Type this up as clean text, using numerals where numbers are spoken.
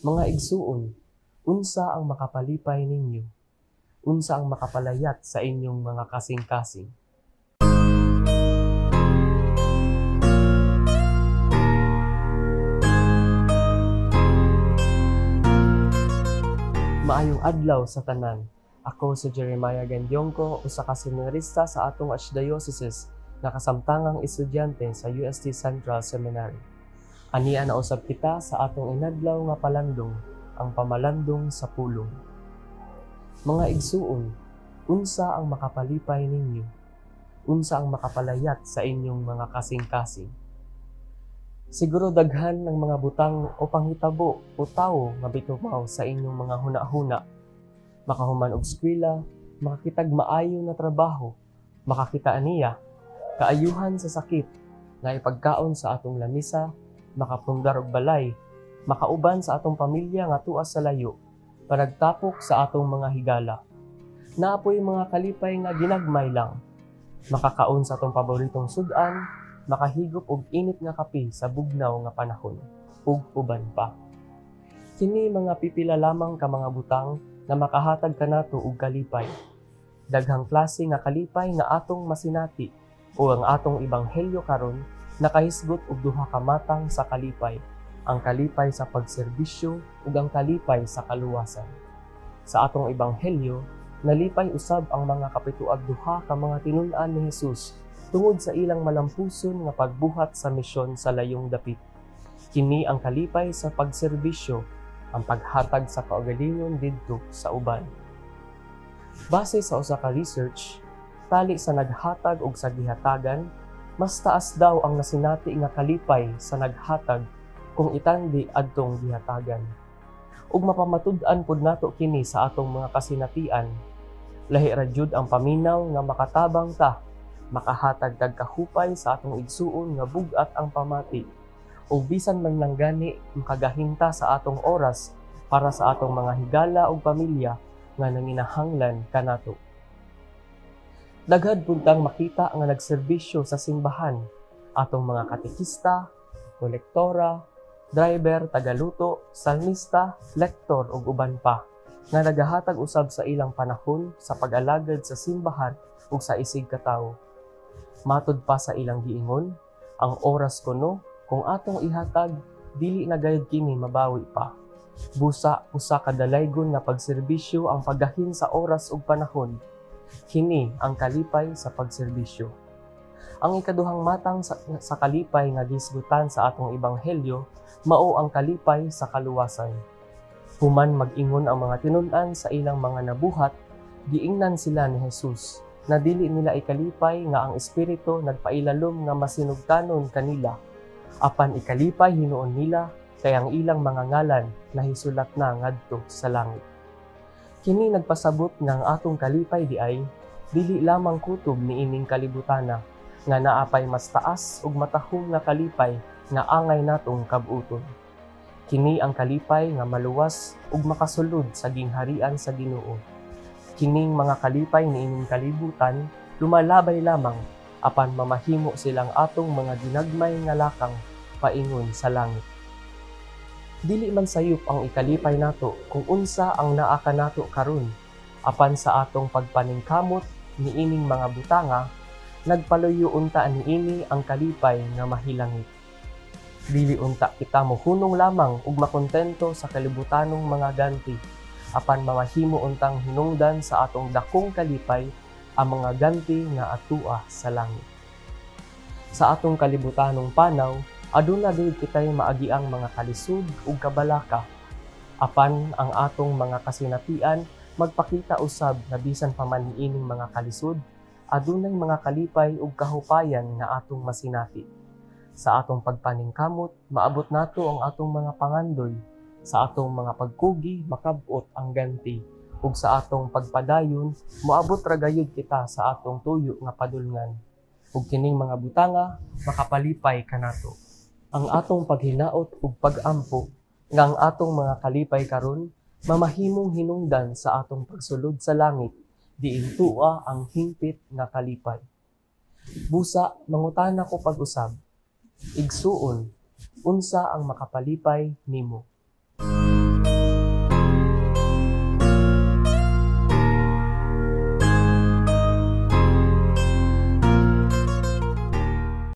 Mga igsuon, unsa ang makapalipay ninyo? Unsa ang makapalayat sa inyong mga kasing-kasing? Maayong adlaw sa tanan. Ako si Jeremiah Gandiongco, usa ka seminarista sa atong Archdiocese nga kasamtangang estudyante sa UST Central Seminary. Ania na usab kita sa atong inadlaw nga palandong, ang pamalandong sa pulong. Mga igsuon, unsa ang makapalipay ninyo? Unsa ang makapalayat sa inyong mga kasing-kasing? Siguro daghan ng mga butang o panghitabo o tawo nga bitumaw sa inyong mga huna-huna. Makahuman og eskwela, makakitag maayo na trabaho, makakita aniya, kaayuhan sa sakit, nga ipagkaon sa atong lamisa, makapundar og balay, makauban sa atong pamilya nga tuas sa layo, panagtapok sa atong mga higala. Naapoy mga kalipay nga ginagmay lang, makakaon sa atong paboritong sudan, makahigop og init nga kape sa bugnaw nga panahon, ug uban pa. Kini mga pipila lamang ka mga butang na makahatag kanato og kalipay. Daghang klase nga kalipay nga atong masinati o ang atong ebanghelyo karon nakahisgot og duha ka matang sa kalipay, ang kalipay sa pagserbisyo ug ang kalipay sa kaluwasan. Sa atong ebanghelyo, nalipay usab ang mga kapituag duha ka mga tinun-an ni Hesus tungod sa ilang malampuson nga pagbuhat sa misyon sa layong dapit. Kini ang kalipay sa pagserbisyo, ang paghatag sa kaugalingon didto sa uban. Base sa usa ka research, tali sa naghatag ug sa gihatagan, mas taas daw ang nasinati nga kalipay sa naghatag kung itandi adtong gihatagan. Ug mapamatud-an pud nato kini sa atong mga kasinatian. Lahi ra jud ang paminaw nga makatabang ta, makahatag tag kahupay sa atong igsuon nga bugat ang pamati, o bisan man lang gani makagahinta sa atong oras para sa atong mga higala ug pamilya nga nanginahanglan kanato. Daghad pud tang makita nga nagserbisyo sa simbahan, atong mga katekista, kolektora, driver, tagaluto, salmista, lektor ug uban pa nga nagahatag usab sa ilang panahon sa pag-alagad sa simbahan ug sa isig ka tawo. Matud pa sa ilang giingon, ang oras kuno kung atong ihatag, dili na gayud kini mabawi pa. Busa usa ka dalaygon nga pagserbisyo ang paggahin sa oras ug panahon. Kini ang kalipay sa pagserbisyo. Ang ikaduhang matang sa kalipay nga gisgutan sa atong ebanghelyo mao ang kalipay sa kaluwasan. Human mag-ingon ang mga tinun-an sa ilang mga nabuhat, giingnan sila ni Hesus na dili nila ikalipay nga ang Espiritu nagpailalom nga masinugtanon kanila. Apan ikalipay hinuon nila kay ang ilang mga ngalan nahisulat na ngadto sa langit. Kini nagpasabot nga ang atong kalipay di ay dili lamang kutob niining kalibutana nga naapay mas taas ug matahong nga kalipay nga angay natong kabuuton. Kini ang kalipay nga maluwas ug makasulod sa gingharian sa Ginoo. Kining mga kalipay niining kalibutan lumalabay lamang apan mamahimo silang atong mga ginagmay nga lakang paingon sa langit. Dili man sayop ang ikalipay nato kung unsa ang naa kanato karon, apan sa atong pagpaningkamot niining mga butanga nagpaluyo unta niini ang kalipay nga mahilangit. Dili unta kita mohunong lamang ug makontento sa kalibutanong mga ganti, apan mamahimo untang hinungdan sa atong dakong kalipay ang mga ganti nga atua sa langit. Sa atong kalibutanong panaw, aduna gayud kitay maagiang mga kalisud ug kabalaka. Apan ang atong mga kasinatian magpakita usab na bisan pa man niining mga kalisud, adunay mga kalipay ug kahupayan nga atong masinati. Sa atong pagpaningkamot, maabot nato ang atong mga pangandoy. Sa atong mga pagkugi, makab-ot ang ganti. Ug sa atong pagpadayon, moabot ra gayud kita sa atong tuyo nga padulngan. Ug kining mga butanga, makapalipay kanato. Ang atong paghinaot ug pag-ampo, nga ang atong mga kalipay karon, mamahimong hinungdan sa atong pagsulod sa langit, diin tua ang hingpit nga kalipay. Busa, mangutana ko pag-usab. Igsuon, unsa ang makapalipay nimo?